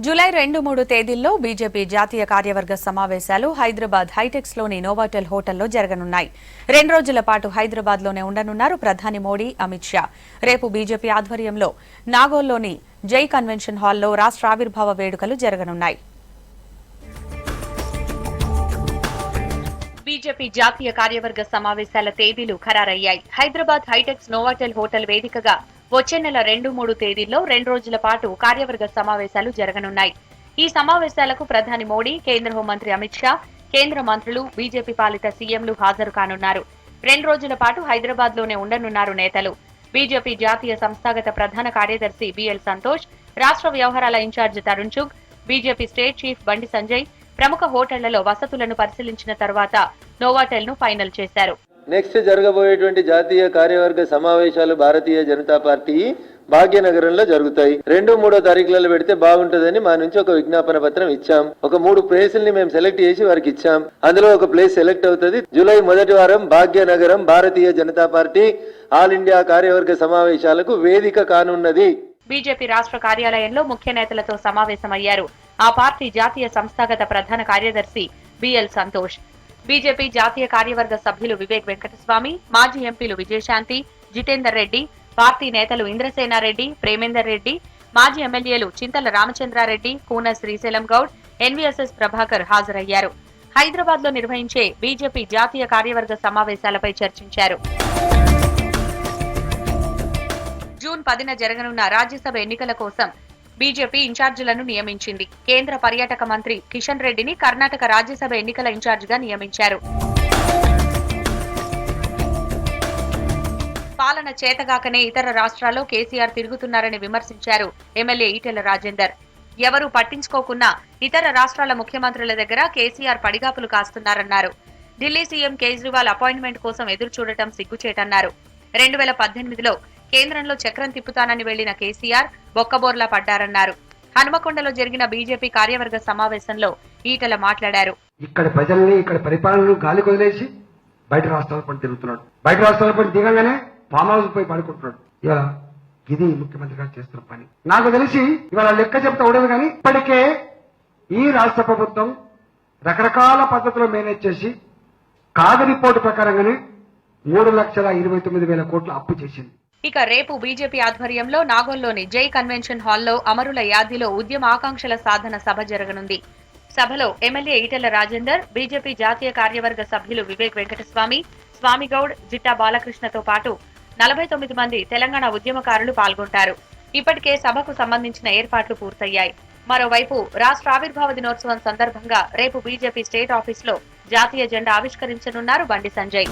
July 2-3 తేదీల్లో BJP జాతీయ కార్యవర్గ సమావేశాలు హైదరాబాద్ హైటెక్స్లోని నోవాటెల్ హోటల్లో జరగనున్నాయి. 2 రోజుల పాటు హైదరాబాద్లోనే ఉండనున్నారు ప్రధాని మోడీ, అమిత్ షా. రేపు బీజేపీ ఆధ్వర్యంలో నాగోల్లోని జై కన్వెన్షన్ హాల్లో రాష్ట్ర ఆవిర్భావ వేడుకలు జరగనున్నాయి. బీజేపీ జాతీయ కార్యవర్గ సమావేశాల తేదీలు ఖరారయ్యాయి. హైదరాబాద్ హైటెక్స్ నోవాటెల్ హోటల్ వేదికగా వచ్చే నెల 2-3 తేదీల్లో 2 రోజుల పాటు కార్యవర్గ సమావేశాలు జరగనున్నాయి. ఈ సమావేశాలకు ప్రధాని మోడీ, కేంద్ర హోంమంత్రి అమిత్ షా, కేంద్ర మంత్రులు, బీజేపీ పాలిత సీఎంలు హాజరు కానున్నారు. 2 రోజుల పాటు హైదరాబాద్లోనే ఉండనున్నారు నేతలు. బీజేపీ జాతీయ సంస్థాగత ప్రధాన కార్యదర్శి బిఎల్ సంతోష్, రాష్ట్ర వ్యవహారాల incharge Tarun Chugh, BJP state chief Bandi Sanjay ప్రముఖ హోటళ్లలో వసతులను పరిశీలించిన తర్వాత నోవాటెల్ ను ఫైనల్ చేశారు. నెక్స్ట్ జరగబోయేటువంటి జాతీయ కార్యవర్గ సమావేశాలు భారతీయ జనతా పార్టీ భాగ్యనగరంలో జరుగుతాయి. 2-3 తారీఖులలో పెడితే బాగుంటుందని మా నుంచి ఒక విజ్ఞాపన పత్రం ఇచ్చాం. ఒక 3 ప్లేసుల్ని మేము సెలెక్ట్ చేసి వారికి ఇచ్చాం. అందులో ఒక ప్లేస్ సెలెక్ట్ అవుతుంది. జూలై 1వ వారం Bhagyanagaram Bharatiya Janata party all India కార్యవర్గ సమావేశాలకు వేదిక కానున్నది. బీజేపీ రాష్ట్ర కార్యాలయంలో ముఖ్య నేతలతో సమావేశమయ్యారు ఆ పార్టీ జాతీయ సంస్థాగత ప్రధాన కార్యదర్శి బిఎల్ సంతోష్. బీజేపీ జాతీయ కార్యవర్గ సభ్యులు వివేక్ వెంకటస్వామి, మాజీ ఎంపీలు విజయశాంతి, జితేందర్ రెడ్డి, పార్టీ నేతలు ఇంద్రసేనారెడ్డి, ప్రేమేందర్ రెడ్డి, మాజీ ఎమ్మెల్యేలు చింతల రామచంద్రారెడ్డి, కూన శ్రీశైలం గౌడ్, ఎన్వీఎస్ఎస్ ప్రభాకర్ హాజరయ్యారు. హైదరాబాద్ లో నిర్వహించే బీజేపీ జాతీయ కార్యవర్గ సమావేశాలపై చర్చించారు. జూన్ 10న జరగనున్న రాజ్యసభ ఎన్నికల కోసం బీజేపీ ఇన్ఛార్జీలను నియమించింది. కేంద్ర పర్యాటక మంత్రి కిషన్ రెడ్డిని కర్ణాటక రాజ్యసభ ఎన్నికల ఇన్ఛార్జిగా నియమించారు. పాలన చేతగాకనే ఇతర రాష్ట్రాల్లో కేసీఆర్ తిరుగుతున్నారని విమర్శించారు ఎమ్మెల్యే ఈటెల రాజేందర్. ఎవరూ పట్టించుకోకున్నా ఇతర రాష్ట్రాల ముఖ్యమంత్రుల దగ్గర కేసీఆర్ పడిగాపులు కాస్తున్నారన్నారు. ఢిల్లీ సీఎం కేజ్రీవాల్ అపాయింట్మెంట్ కోసం ఎదురు చూడటం సిగ్గుచేటన్నారు. 2018లో కేంద్రంలో చక్రం తిప్పుతానని వెళ్లిన కేసీఆర్ బొక్కబోర్లా పడ్డారన్నారు. హనుమకొండలో జరిగిన బీజేపీ కార్యవర్గ సమావేశంలో ఈటెల మాట్లాడారు. ఇక్కడ ప్రజల్ని, ఇక్కడ పరిపాలనను గాలి కొదిలేసి బయట రాష్ట్రాల పని తిరుగుతున్నాడు. బయట రాష్ట్రాల పని దిగంగానే ఫామ్ హౌస్ పోయి పడుకుంటున్నాడు. ఇవాళ ఇది ముఖ్యమంత్రి గారు చేస్తున్న పని. నాకు తెలిసి ఇవాళ లెక్క చెప్తా ఉండదు కానీ ఇప్పటికే ఈ రాష్ట్ర ప్రభుత్వం రకరకాల పద్ధతులు మేనేజ్ చేసి కాదు రిపోర్టు ప్రకారంగానే 3,29,000 కోట్ల అప్పు చేసింది. ఇక రేపు బీజేపీ ఆధ్వర్యంలో నాగోల్లోని జై కన్వెన్షన్ హాల్లో అమరుల యాదిలో ఉద్యమ ఆకాంక్షల సాధన సభ జరగనుంది. సభలో ఎమ్మెల్యే ఈటెల రాజేందర్, బీజేపీ జాతీయ కార్యవర్గ సభ్యులు వివేక్ వెంకటస్వామి, స్వామిగౌడ్, జిట్టా బాలకృష్ణతో పాటు 49 మంది తెలంగాణ ఉద్యమకారులు పాల్గొంటారు. ఇప్పటికే సభకు సంబంధించిన ఏర్పాట్లు పూర్తయ్యాయి. మరోవైపు రాష్ట్ర ఆవిర్భావ దినోత్సవం సందర్భంగా రేపు బీజేపీ స్టేట్ ఆఫీసులో జాతీయ జెండా ఆవిష్కరించనున్నారు బండి సంజయ్.